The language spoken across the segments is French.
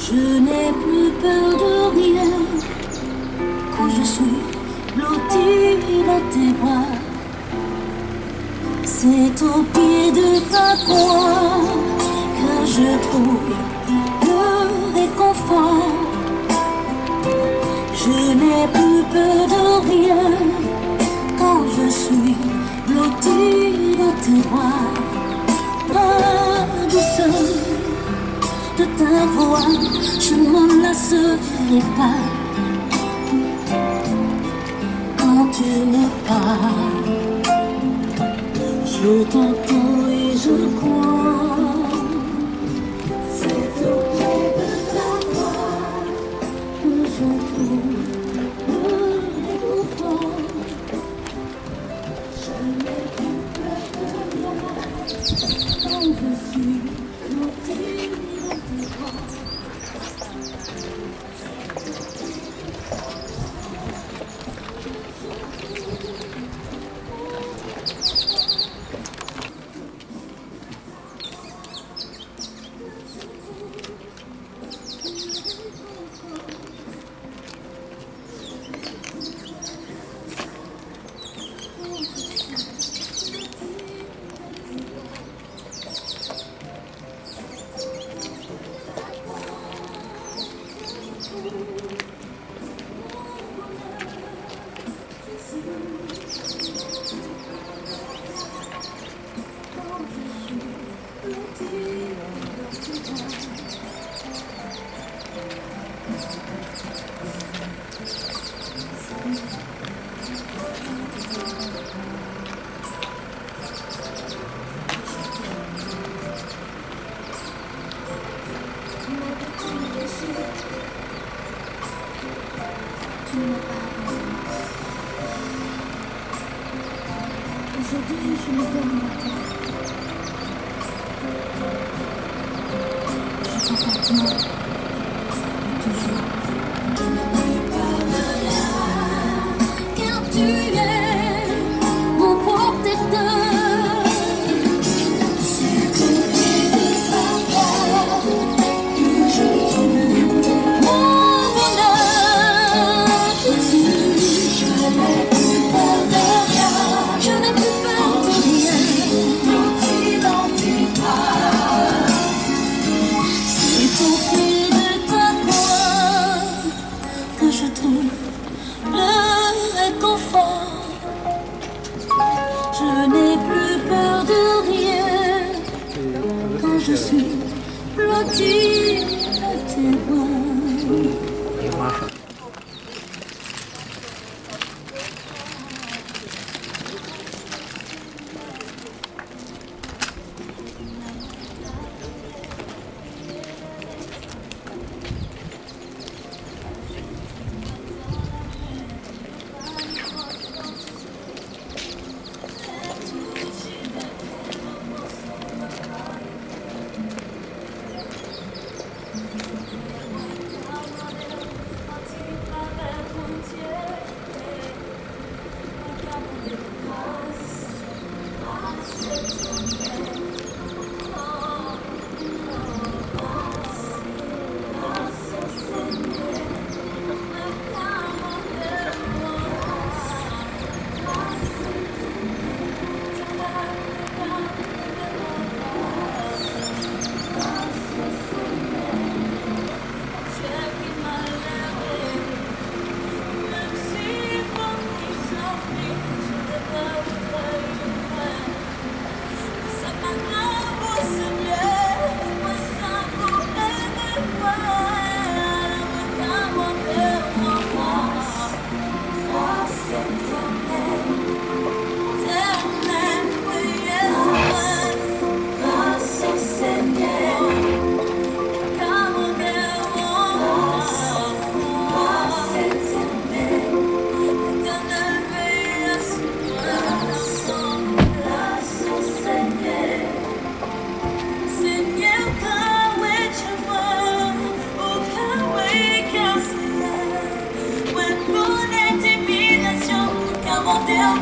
Je n'ai plus peur de rien quand je suis blottie dans tes bras. C'est au pied de ta croix que je trouve le réconfort. Je n'ai plus peur de rien quand je suis blottie dans tes bras. La douceur de ta voix, je ne m'en lasserai pas. Quand tu n'es pas, je t'entends et je crois. C'est au pied de ta voix que je trouve le réconfort. Je n'ai plus peur de rien. quand je suis blottée dans tes bras. Aujourd'hui, je me donne à toi. Je t'appartiens et toujours. Je ne peux pas de rien, car tu es mon protecteur. C'est coupé de papa que je trouve mon bonheur. Je n'ai plus peur de rien. Je n'ai plus peur de rien. Blotti dans tes bras. C'est au pied de ta croix que je trouve le réconfort. Je n'ai plus peur de rien quand je suis blotti dans tes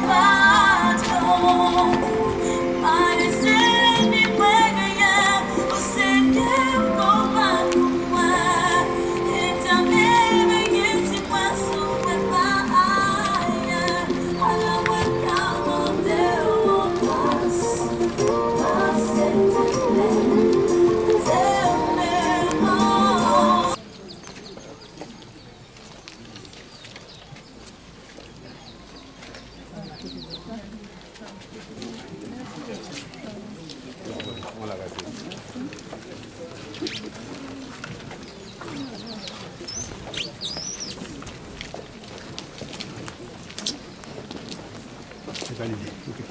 bras. C'est pas l'idée. Okay.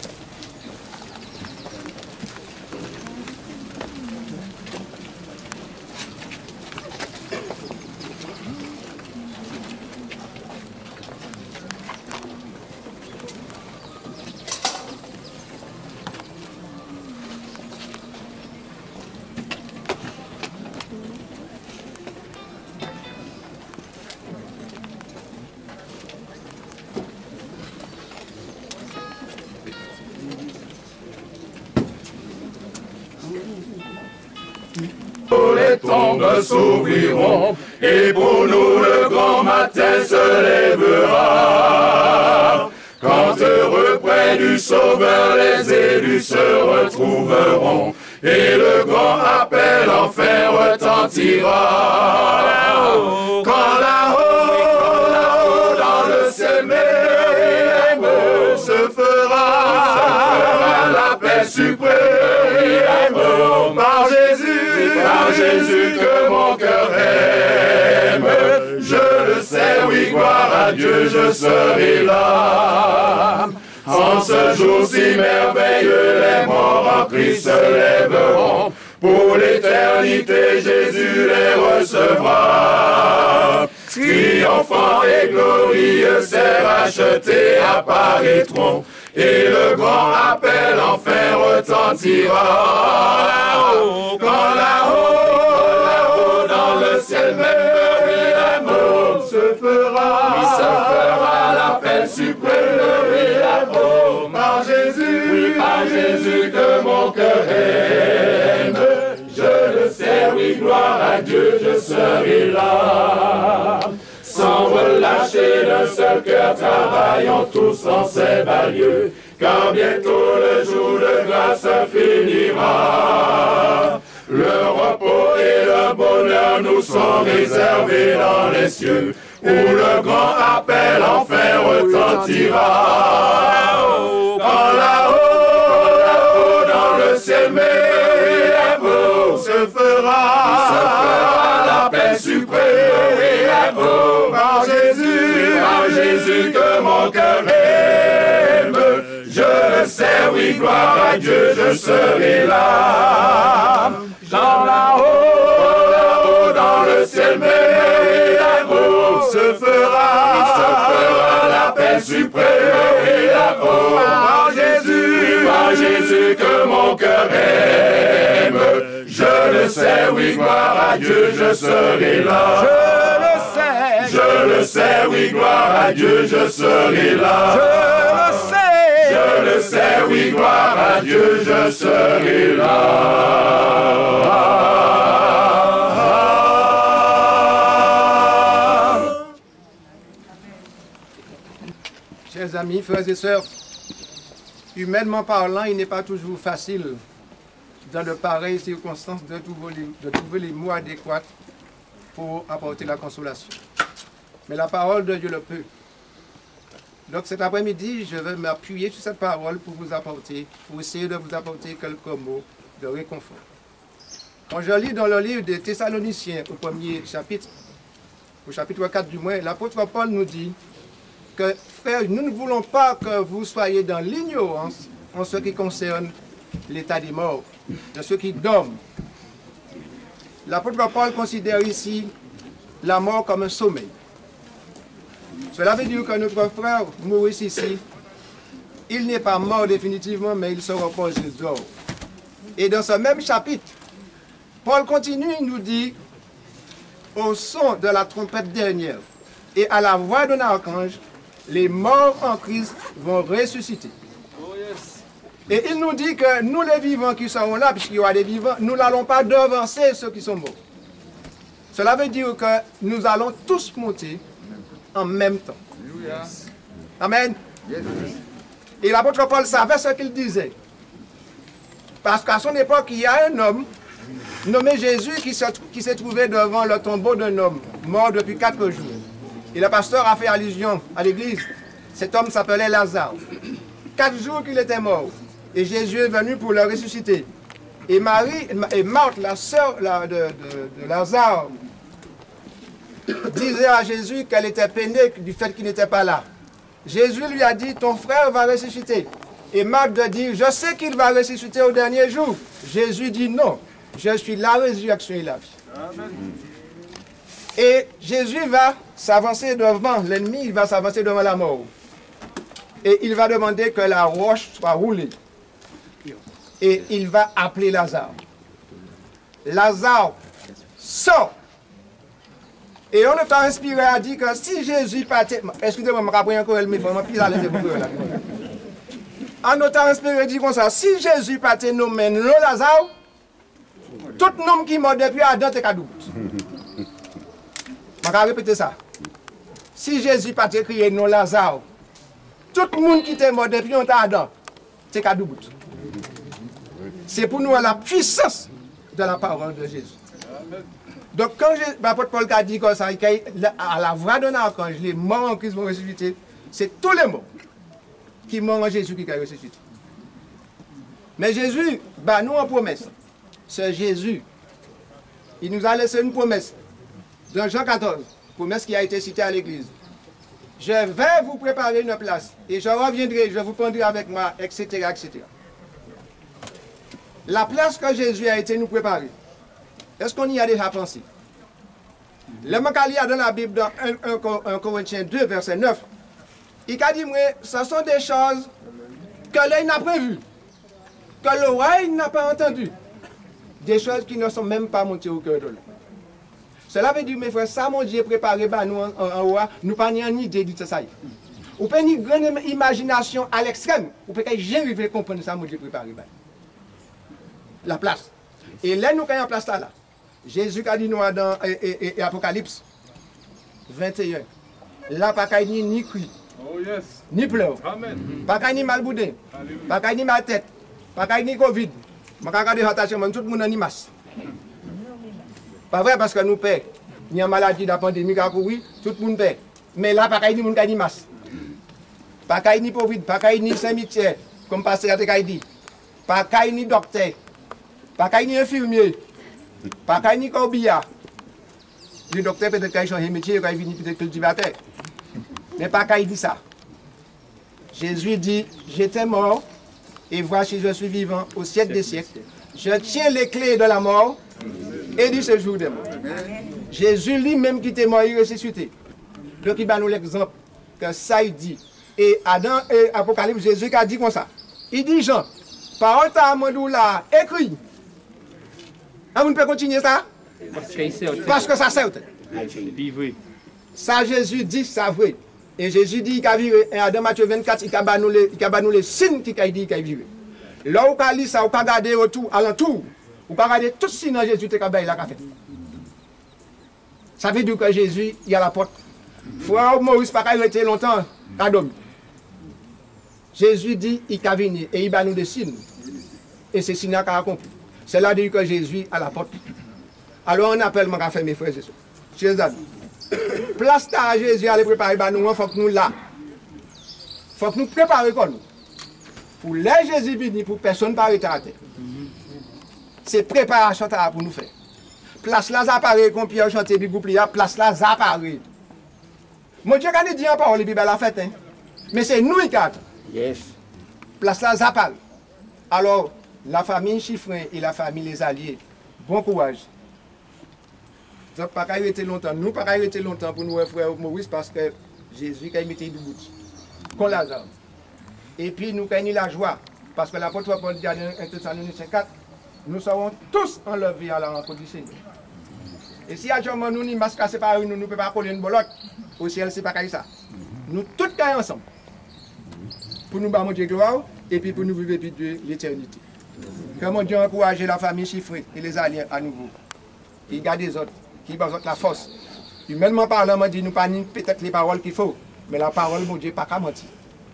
Tous les tombes s'ouvriront, et pour nous le grand matin se lèvera. Quand heureux près du Sauveur, les élus se retrouveront, et le grand appel enfin retentira. Quand là-haut, dans le ciel même, se fera la paix suprême, par Jésus que mon cœur aime. Je le sais, oui, gloire à Dieu, je serai là. En ce jour si merveilleux, les morts en Christ se lèveront. Pour l'éternité, Jésus les recevra. Triomphant et glorieux, ses rachetés apparaîtront. Et le grand appel enfin retentira. Quand là-haut, dans le ciel même, se fera l'appel suprême, par Jésus que mon cœur aime. Je le sais, oui, gloire à Dieu, je serai là. Sans relâcher d'un seul cœur, travaillons tous en ces bas lieux, car bientôt le jour de grâce finira. Le repos et le bonheur nous sont réservés dans les cieux, où le grand appel enfin retentira. Quand là-haut, dans le ciel même, se fera la paix suprême, par Jésus que mon cœur aime. Je le sais, oui, gloire à Dieu, je serai là. Dans là-haut, dans le ciel même, se fera la paix suprême, par Jésus que mon cœur aime. Je le sais, oui, gloire à Dieu, je serai là. Je le sais, oui, gloire à Dieu, je serai là. Je le sais, oui, gloire à Dieu, je serai là. Chers amis, frères et sœurs, humainement parlant, il n'est pas toujours facile dans de pareilles circonstances de trouver les mots adéquats pour apporter la consolation. Mais la parole de Dieu le peut. Donc cet après-midi, je vais m'appuyer sur cette parole pour essayer de vous apporter quelques mots de réconfort. Quand je lis dans le livre des Thessaloniciens, au premier chapitre, au chapitre 4 du moins, l'apôtre Paul nous dit que, frères, nous ne voulons pas que vous soyez dans l'ignorance en ce qui concerne l'état des morts, de ceux qui dorment. L'apôtre Paul considère ici la mort comme un sommeil. Cela veut dire que notre frère Maurice ici, il n'est pas mort définitivement, mais il se repose, il dort. Et dans ce même chapitre, Paul continue, il nous dit, au son de la trompette dernière et à la voix d'un archange, les morts en Christ vont ressusciter. Et il nous dit que nous les vivants qui seront là, puisqu'il y aura des vivants, nous n'allons pas devancer ceux qui sont morts. Cela veut dire que nous allons tous monter en même temps. Amen. Et l'apôtre Paul savait ce qu'il disait. Parce qu'à son époque, il y a un homme nommé Jésus qui s'est trouvé devant le tombeau d'un homme mort depuis 4 jours. Et le pasteur a fait allusion à l'église. Cet homme s'appelait Lazare. 4 jours qu'il était mort. Et Jésus est venu pour le ressusciter. Et Marthe, la sœur de Lazare, disait à Jésus qu'elle était peinée du fait qu'il n'était pas là. Jésus lui a dit, ton frère va ressusciter. Et Marthe dit, je sais qu'il va ressusciter au dernier jour. Jésus dit, non, je suis la résurrection et la vie. Amen. Et Jésus va s'avancer devant l'ennemi, il va s'avancer devant la mort. Et il va demander que la roche soit roulée. Et il va appeler Lazare. Lazare sort. Et on est inspiré à dire que si Jésus partait... Excusez-moi, je vais encore le méfond, puis là, on est inspiré à dire comme ça, si Jésus partait nous mène Lazare, Tout le monde qui mort depuis Adam, c'est cadeau. Je vais répéter ça. Si Jésus n'a pas crié non Lazare, tout le monde qui était mort depuis Adam, c'est cadeau. C'est pour nous la puissance de la parole de Jésus. Donc quand l'apôtre Paul a dit comme ça, à la voix d'un archange, les morts en Christ vont ressusciter, c'est tous les morts qui morts en Jésus qui ont ressuscité. Mais Jésus, bah nous en promesse. C'est Jésus. Il nous a laissé une promesse. Dans Jean 14, promesse qui a été citée à l'église. Je vais vous préparer une place et je reviendrai, je vous prendrai avec moi, etc., etc. La place que Jésus a été nous préparer, est-ce qu'on y a déjà pensé? Le Macali a dans la Bible, dans 1 Corinthiens 2, verset 9, il a dit, ce sont des choses que l'œil n'a pas vues, que l'oreille n'a pas entendues, des choses qui ne sont même pas montées au cœur de l'homme. Cela veut dire, mes frères, ça, mon Dieu, préparé par nous en haut, nous pas ni idée de ça. Ou pas une grande imagination à l'extrême, ou peut jamais comprendre ça, mon Dieu, préparé par la place. Et là, nous avons une place là. Jésus a dit nous dans Apocalypse 21. Là, pas qu'il ni cri, ni pleurs, pas qu'il ni malboudin, pas qu'il ni mal tête, pas qu'il ni Covid. Je vais regarder l'attachement, tout le monde en masse. Pas vrai parce que nous payons. Il y a une maladie de la pandémie qui a couru, tout le monde paie. Mais là, pas qu'il ni ni masse. Pas qu'il ni Covid, pas qu'il ni cimetière, comme le pasteur a dit. Pas qu'il ni docteur. Pas qu'il ni infirmier. Pas qu'il ni corbillard. Le docteur peut-être qu'il change de métier, qu'il vient peut-être cultivateur. Mais pas qu'il dit ça. Jésus dit, j'étais mort, et voici je suis vivant au siècle des siècles. Je tiens les clés de la mort et du séjour des morts. Jésus lui-même qui était mort, il est ressuscité. Donc il va nous l'exemple que ça il dit. Et Adam et Apocalypse, Jésus qui a dit comme ça. Il dit, Jean, parole ta mandou là, écrit. On peut continuer ça? Parce que ça certain. Ça Jésus dit, ça vrai. Et Jésus dit qu'il a viré. Et dans Matthieu 24, il a nous les signes qu'il a dit qu'il a viré. Là où il a lu ça, il a regardé autour, alentour. Il a regardé tout signe dans Jésus qu'il a fait. Ça veut dire que Jésus, il a la porte. Frère Maurice n'a pas arrêté longtemps à dormir. Jésus dit qu'il a venu et il va nous des signes. Et ces signes qu'il a accompli. C'est là que Jésus a la porte. Alors on appelle mon café, mes frères et sœurs. Chers amis, place à Jésus à les préparer, nous, il faut que nous là. Il faut que nous préparions comme nous. Pour les Jésus venir, pour personne ne pas arrêter à terre. C'est préparation pour nous faire. Place là, ça apparaît, comme Pierre chanté, place là, ça apparaît. Mon Dieu, quand il dit en parole, il a fait, hein? Mais c'est nous qui attendons. Yes. Place là, ça apparaît. Alors, la famille Chiffrin et la famille Les Alliés, bon courage. Donc, pas qu'à arrêter longtemps. Nous, pas qu'à arrêter longtemps pour nous, frère Maurice, parce que Jésus a mis debout. Qu'on Lazare. Et puis, nous avons la joie, parce que l'apôtre Paul dit dans 1 Thessaloniciens 4, nous serons tous enlevés à la rencontre du Seigneur. Et si actuellement nous n'y masque cassé par nous ne pouvons pas coller une bolotte, au ciel, c'est pas comme ça. Nous tous sommes ensemble. Pour nous battre Dieu gloire, et puis pour nous vivre de l'éternité. Que mon Dieu encourage la famille chiffrée et les alliés à nouveau. Qui garde les autres, qui garde la force. Humainement parlant, on dit nous pas peut-être les paroles qu'il faut, mais la parole, mon Dieu, pas qu'à mentir.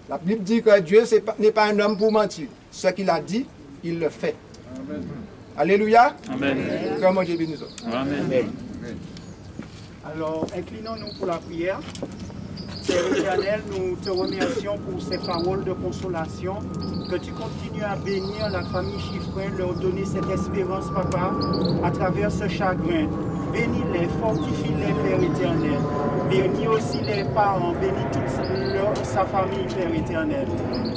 La Bible dit que Dieu n'est pas un homme pour mentir. Ce qu'il a dit, il le fait. Amen. Alléluia. Amen. Que mon Dieu bénisse. Amen. Amen. Alors, inclinons-nous pour la prière. Père éternel, nous te remercions pour ces paroles de consolation, que tu continues à bénir la famille Chiffrin, leur donner cette espérance, Papa, à travers ce chagrin. Bénis-les, fortifie-les, Père éternel. Bénis aussi les parents, bénis toute sa famille, Père éternel.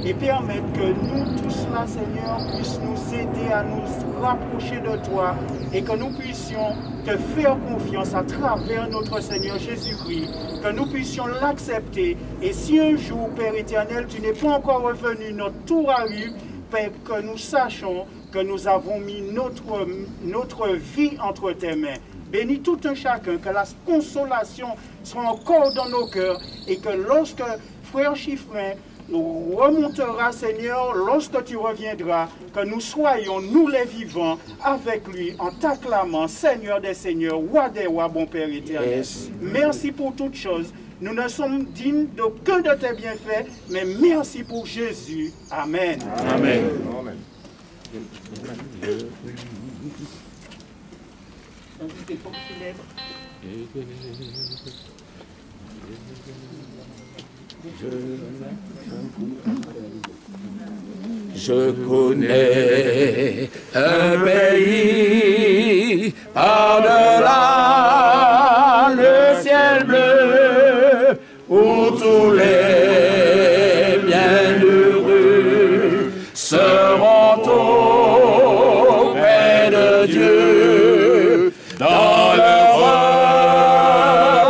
Et permettre que nous tous là, Seigneur, puissions nous aider à nous rapprocher de toi et que nous puissions te faire confiance à travers notre Seigneur Jésus-Christ, que nous puissions l'accepter. Et si un jour, Père éternel, tu n'es pas encore revenu, notre tour arrive, Père, que nous sachions que nous avons mis notre vie entre tes mains. Bénis tout un chacun, que la consolation soit encore dans nos cœurs et que lorsque frère Chiffrin remontera, Seigneur, lorsque tu reviendras, que nous soyons, nous les vivants, avec lui, en t'acclamant, Seigneur des Seigneurs, Roi des Rois, bon Père éternel. Yes. Merci pour toutes choses. Nous ne sommes dignes d'aucun de tes bienfaits, mais merci pour Jésus. Amen. Amen. Amen. Je connais un pays par-delà le ciel bleu où tous les bienheureux seront auprès de Dieu dans leur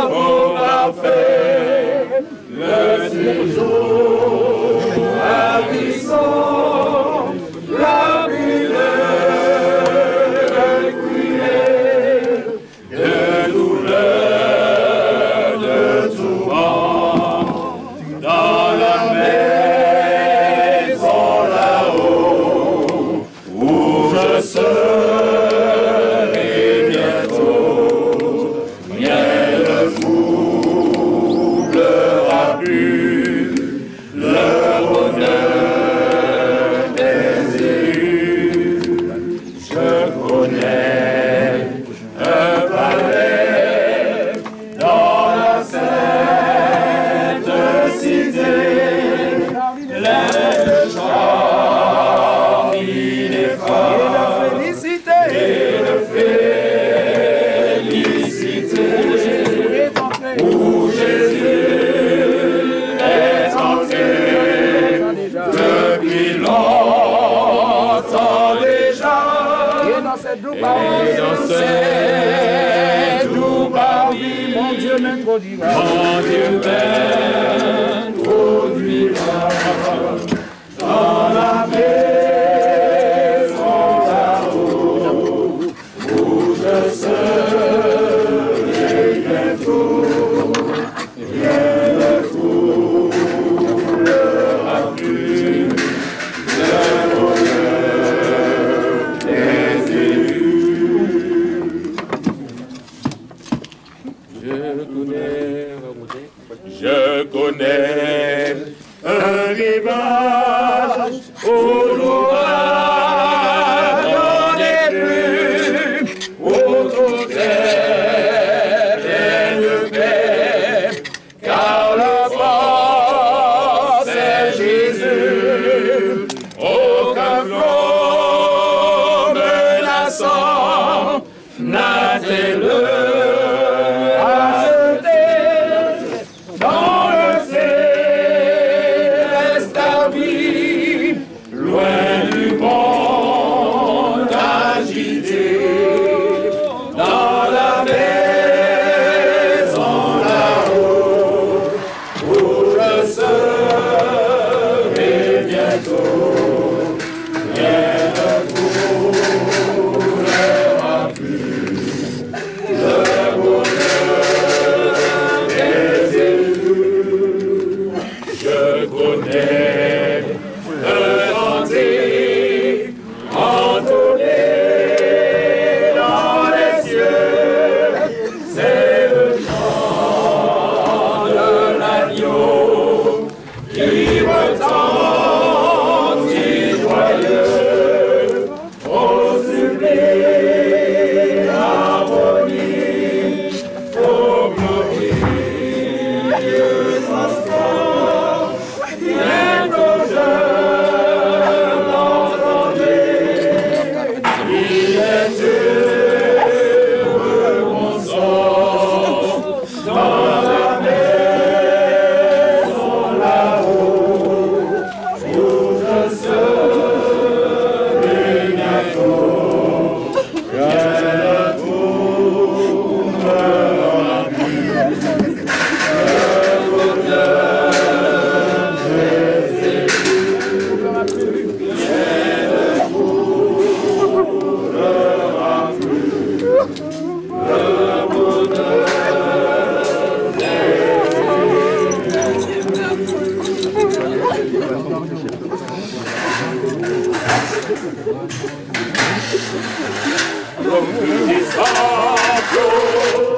repos parfait, le séjour ravissant, la prière de douleur, de tourment, dans la maison là-haut, où je serai bientôt, rien ne troublera plus le bonheur des élus. Je connais un palais dans la sainte cité, les chants ineffables et de félicité, où Jésus est entré depuis longtemps déjà, et dans cette douce parvis, mon Dieu m'introduira, dans la maison là-haut, où je serai bientôt, rien ne troublera plus le bonheur des élus. Je connais un rivage où l'ouragan n'est plus, où tout est pleine paix, car le fort c'est Jésus, aucun flot menaçant n'a-t-il dans le céleste abîme, loin du monde agité, dans la maison là-haut, où je serai bientôt, rien ne troublera plus le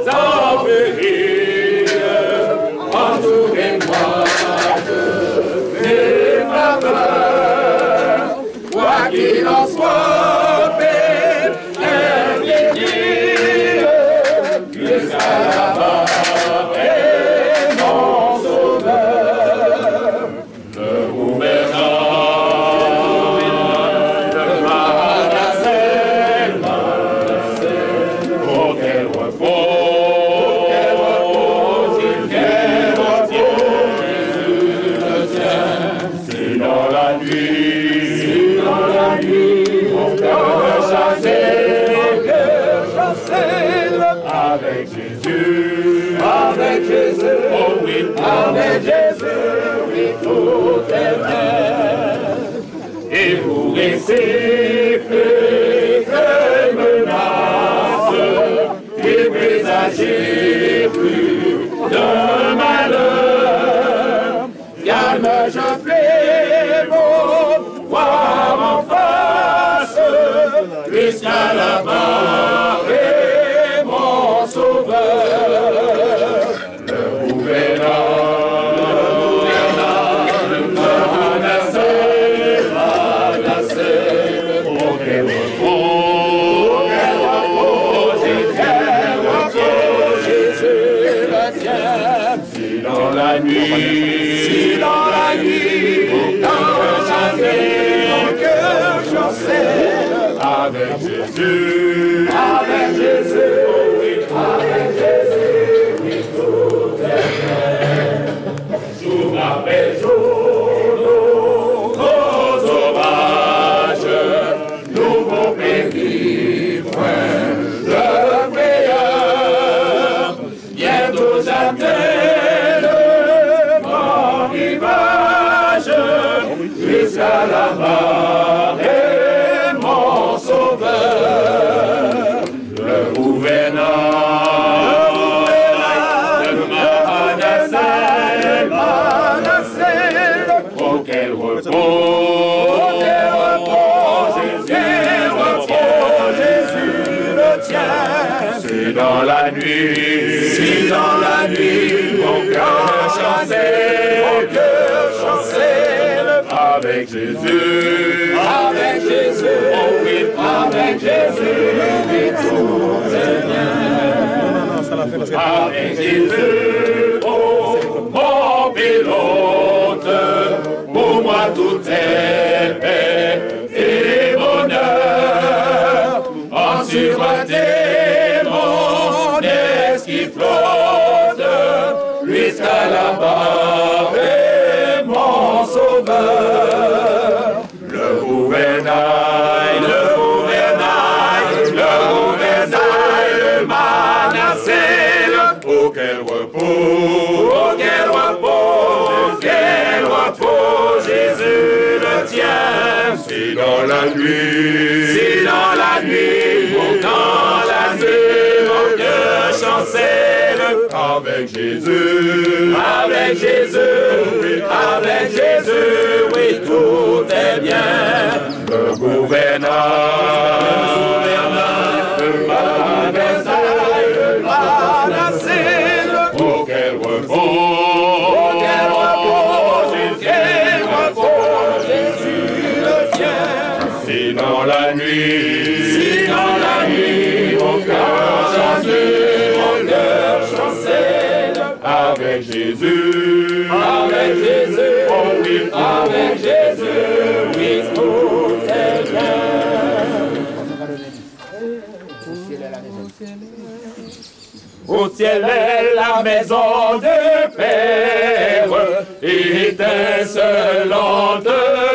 en péril, entourez-moi de tes faveurs, quoi qu'il en soit, paix, infini, jusqu'à là-bas est mon sauveur, le gouverneur de Manasseh, oh quel repos, avec Jésus, oh oui, avec Jésus, oui, tout est bien. Et pour essayer que menace, et présager plus d'un malheur, calme, je fais beau, voir en face, jusqu'à là-bas. Le gouverneur de Manasseh, oh quel repos, Jésus le tient. Si dans la nuit, dans mon cœur chancelle, avec Jésus, avec Jésus. Avec Jésus, oui, tout est bien. Jour après jour, nos orages, nouveaux périls, point de frayeur. Bientôt j'atteins le grand rivage, jusqu'à là-bas est mon sauveur, le gouverneur. Si dans la nuit, mon cœur chancelle, avec Jésus, oh oui, avec Jésus, oui, tout est bien. Avec Jésus, oh mon pilote, pour moi tout est paix et bonheur, en sûreté. Jusqu'à là-bas est mon sauveur, le gouvernail de Manasseh, oh quel repos, Jésus le tient. Si dans la nuit, dans la nuit, mon cœur chancelle, avec Jésus, oui, tout est bien. Le gouverneur de Manasseh, oh quel repos, Jésus le tient. Si dans la nuit, mon cœur chancelle, avec Jésus, oh oui, avec Jésus, oui, tout est bien. Au ciel est la maison de Père, étincelante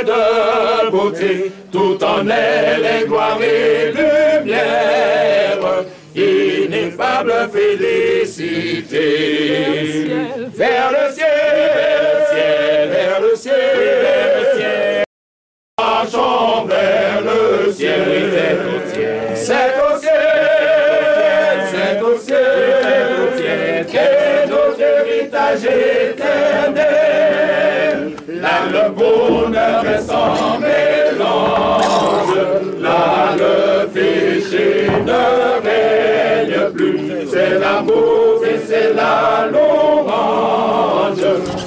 de beauté, tout en elle est gloire et lumière, ineffable félicité. Vers le ciel, marchons vers le ciel, c'est au ciel, qu'est notre héritage éternel. Là le bonheur est sans mélange, c'est l'amour et c'est la louange,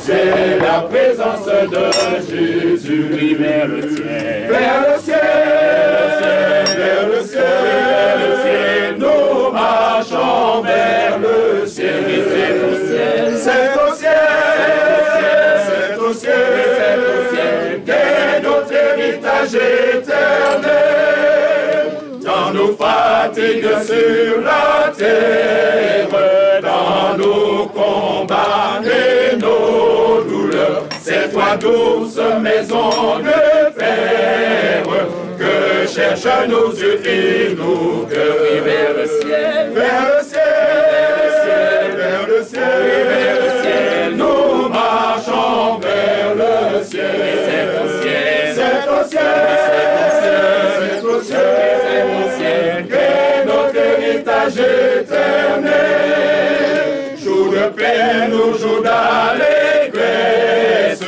c'est la présence de Jésus. Vers le ciel, vers le ciel, vers le ciel, nous marchons vers le ciel. C'est au ciel qu'est notre héritage éternel. Dans nos fatigues sur la terre, dans nos combats et nos douleurs, c'est toi douce maison de fer que cherchent nos yeux et nos cœurs. Vers le ciel, vers le ciel, vers le ciel, vers le ciel, nous marchons vers le ciel. C'est au ciel, c'est au ciel, c'est au ciel, c'est au ciel qu'est notre héritage éternel. Jour de paix, nous jours d'allégresse,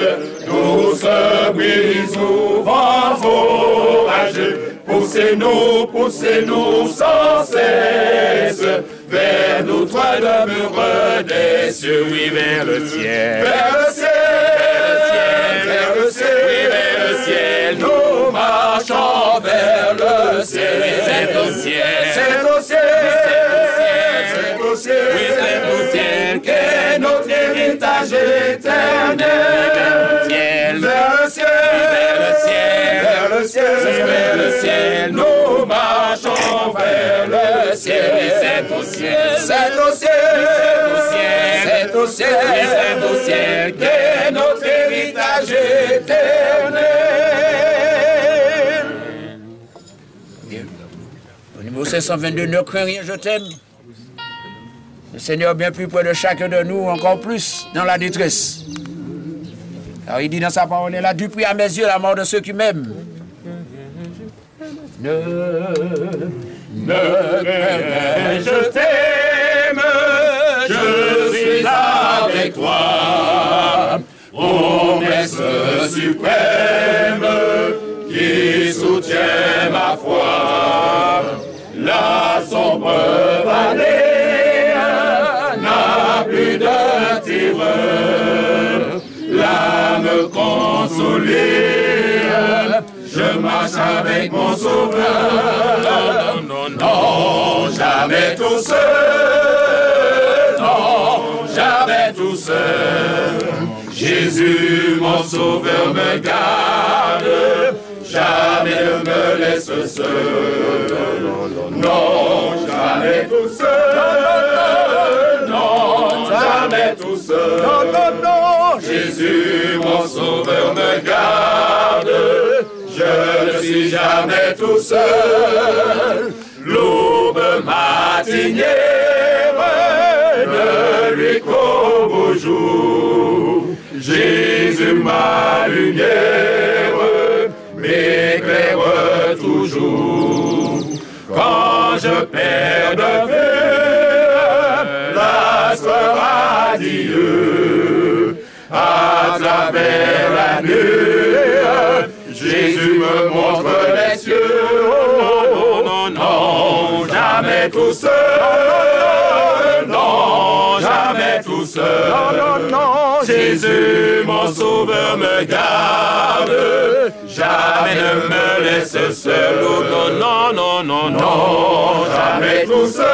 douce brise au vent orageux. Poussez-nous sans cesse vers nous, toi demeure des cieux. Oui, vers le ciel, vers le ciel, vers le ciel, oui, vers le ciel, nous marchons vers le ciel. C'est au ciel, c'est au ciel, c'est au ciel, oui, c'est au ciel qu'est notre héritage éternel. Vers le ciel, vers le ciel, vers le ciel, vers le ciel, nous marchons vers le ciel. C'est au ciel, c'est au ciel, c'est au ciel, c'est au ciel qu'est notre héritage éternel. Au numéro 522, ne crains rien, je t'aime. Le Seigneur bien plus près de chacun de nous, encore plus dans la détresse. Alors il dit dans sa parole, là, du prix à mes yeux la mort de ceux qui m'aiment. Ne crains, je t'aime, je suis avec toi, promesse suprême qui soutient ma foi. La sombre vallée n'a plus de terreur, l'âme consolée, je marche avec mon sauveur. Non, non, jamais tout seul, non, jamais tout seul. Jésus, mon sauveur, me garde, jamais ne me laisse seul. Non, jamais tout seul, non, jamais tout seul. Non, Jésus, mon sauveur, me garde, je ne suis jamais tout seul. L'aube matinière ne lui qu'au beau jour. Jésus, ma lumière, m'éclaire toujours. Quand je perds de vue l'astre radieux, à travers la nuit, Jésus me montre les cieux. Oh, non, non, jamais tout seul. Non, jamais tout seul. Non, non, Jésus, mon sauveur, me garde. Jamais ne me laisse seul. Oh, non, non, non, non, non, jamais tout seul.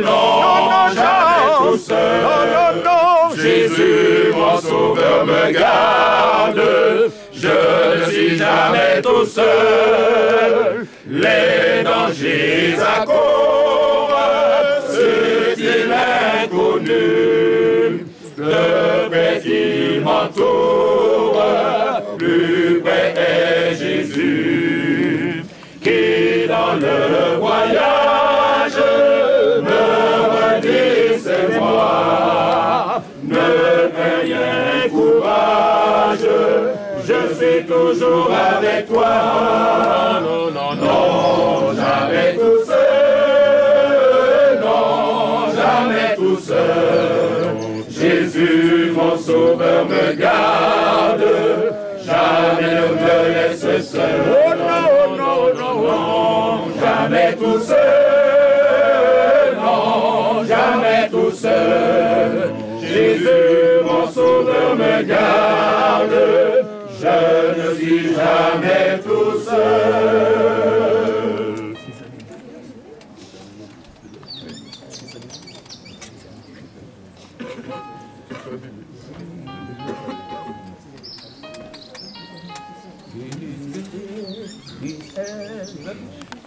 Non, jamais tout seul. Non, non, Jésus, mon sauveur, me garde. Je ne suis jamais tout seul. Les dangers accourent, c'est-il inconnu. Le près qui m'entoure, plus près est Jésus, qui dans le voyage me redit c'est moi. Ne crains rien, courage, je suis toujours avec toi. Non, non, non, jamais tout seul. Non, jamais tout seul. Jésus, mon sauveur, me garde. Jamais ne me laisse seul. Oh non, non, non, non, jamais tout seul. Non, nous seuls.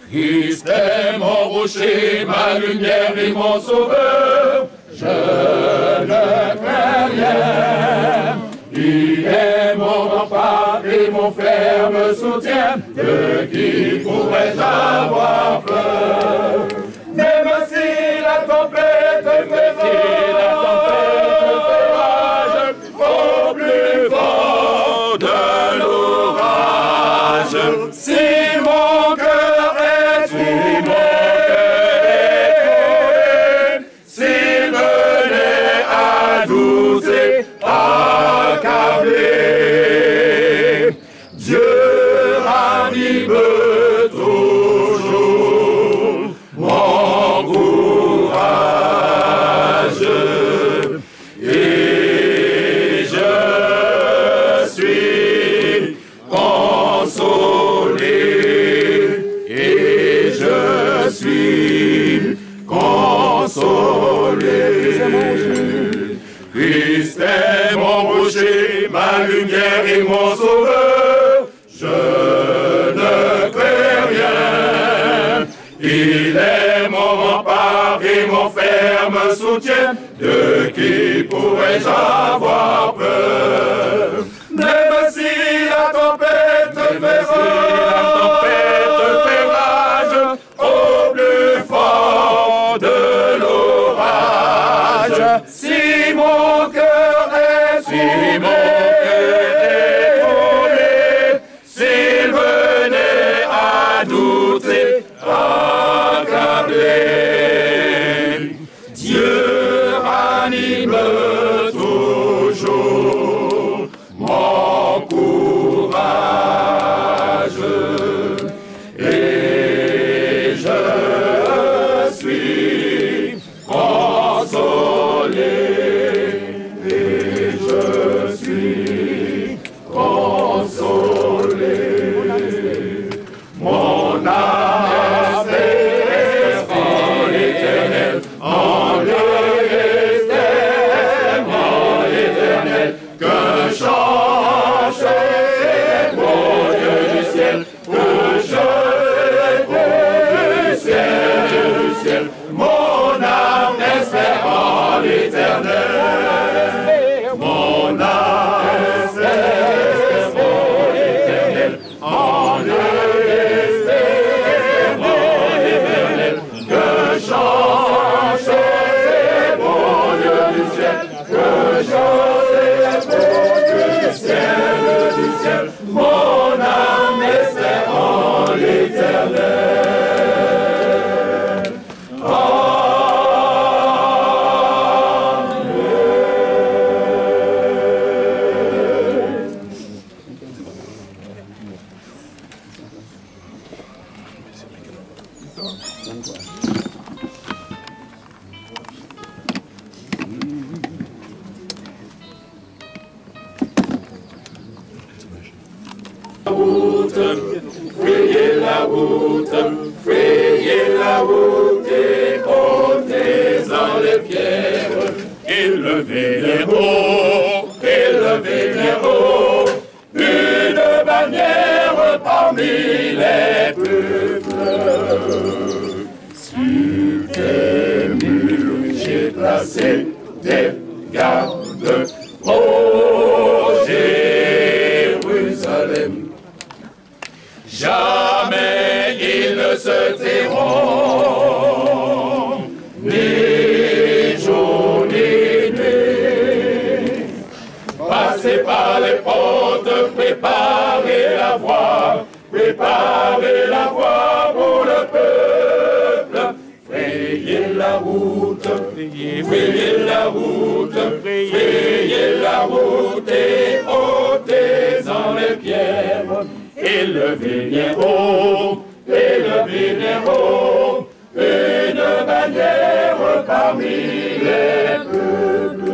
Christ est mon rocher, ma lumière et mon sauveur, je ne crains rien. Il est mon rempart et mon ferme soutien, de qui pourrais-je avoir peur? Même si la tempête fait rage, au plus fort de l'orage, si mon cœur est troublé, s'il venait à douter, accablé, Dieu ranime toujours mon courage, et je suis consolé, et je suis consolé. Christ est mon rocher, ma lumière et mon sauveur, je ne crains rien. Il est mon rempart et mon ferme soutien, de qui pourrais-je avoir peur? Même si la tempête fait rage, au plus fort de l'orage, si mon cœur est troublé, s'il venait à douter, accablé, Dieu ranime toujours mon courage, et je suis consolé, et je suis consolé. Mon âme espère en l'Éternel, en l'Éternel, que change mon Dieu du ciel, que change du ciel, mon âme espère en l'Éternel, mon âme espère en l'Éternel, en l'Éternel, que change mon Dieu du ciel, que change mon Dieu du ciel, mon âme espère en l'Éternel. Frayez la route et ôtez-en les pierres, élevez les hauts, une bannière parmi les peuples. Sur tes murs, j'ai placé des gardes, ô Jérusalem. Jamais ils ne se tairont, ni jour ni nuit. Passez par les portes, préparez la voie pour le peuple. Frayez la route, frayez la route et ôtez-en les pierres. Élevez les hauts, une bannière parmi les peuples.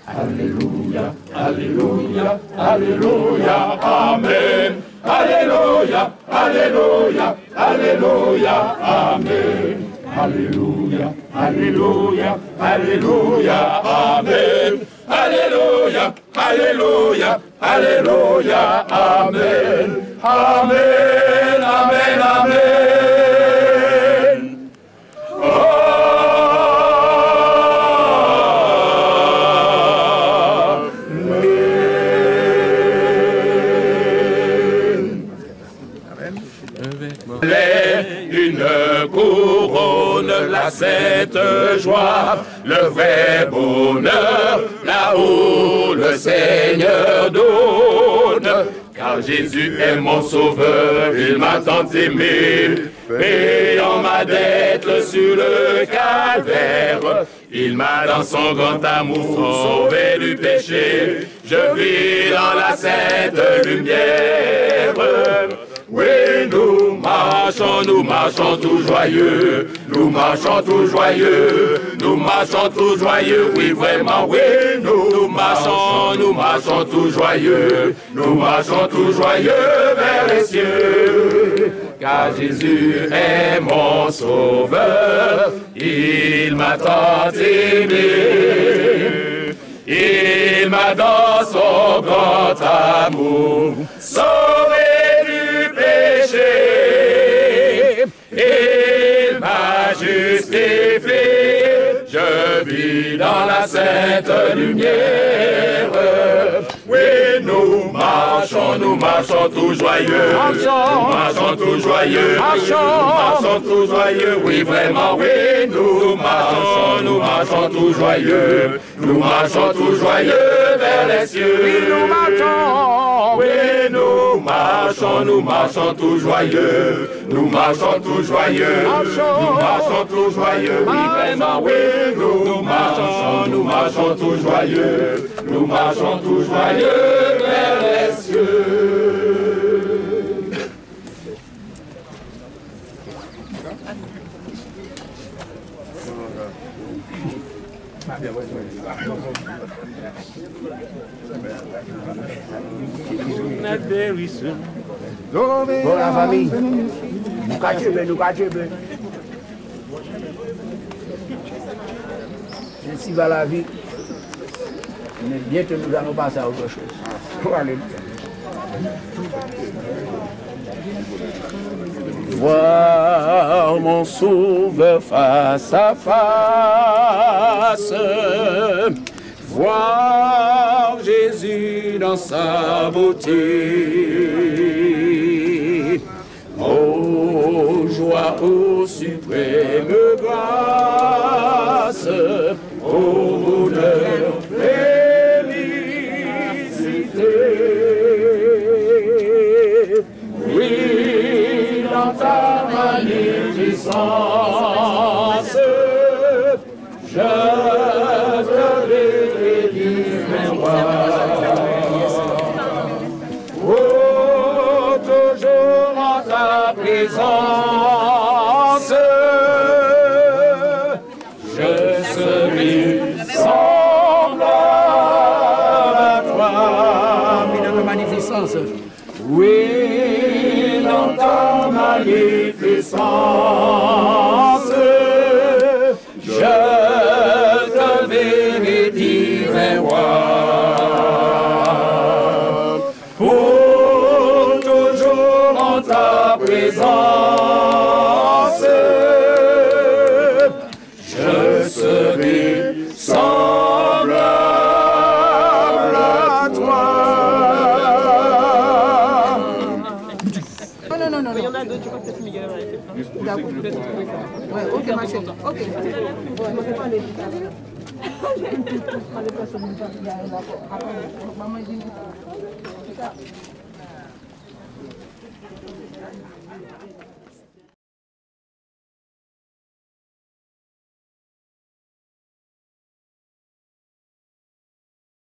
Alléluia, alléluia, alléluia, amen, Alléluia, Alléluia, Alléluia, Amen. Alléluia, Alléluia, Alléluia, Amen. Alléluia, Alléluia, Alléluia, Amen. Amen, Amen, Amen. Une couronne, la sainte joie, le vrai bonheur, là où le Seigneur donne. Car Jésus est mon sauveur, il m'a tant aimé, payant ma dette sur le calvaire. Il m'a dans son grand amour sauvé du péché, je vis dans la sainte lumière. Oui, nous marchons tout joyeux, nous marchons tout joyeux, nous marchons tout joyeux, oui vraiment, oui, nous marchons tout joyeux, nous marchons tout joyeux vers les cieux, car Jésus est mon sauveur, il m'a tant aimé, il m'a dans son grand amour sauvé du péché, il m'a justifié, je vis dans la sainte lumière. Oui, nous marchons tout joyeux, nous marchons tout joyeux, nous marchons tout joyeux, oui vraiment, oui, nous marchons tout joyeux, nous marchons tout joyeux vers les cieux, oui, nous marchons, oui, nous marchons tout joyeux, nous marchons tout joyeux, nous marchons tout joyeux, oui vraiment, oui, nous marchons tout joyeux, nous marchons tout joyeux vers les cieux. Bon la famille, nous cachez. Ainsi va la vie. Mais bientôt nous allons passer à autre chose. Voir mon sauveur face à face, voir Jésus dans sa beauté, ô joie, ô suprême grâce, ô bonheur, félicité. Oui, dans ta magnificence, je te verrai, divin roi. Oh, toujours en ta présence, je serai semblable à toi. Oui, dans ta magnificence. Oui, dans ta magnificence, je te verrai, divin roi. Pour toujours en ta présence, je serai semblable à toi. Non. Il y en a d'autres, je crois que c'est Miguel. D'accord. Ouais, ok, ma chérie. Ok. Maman dit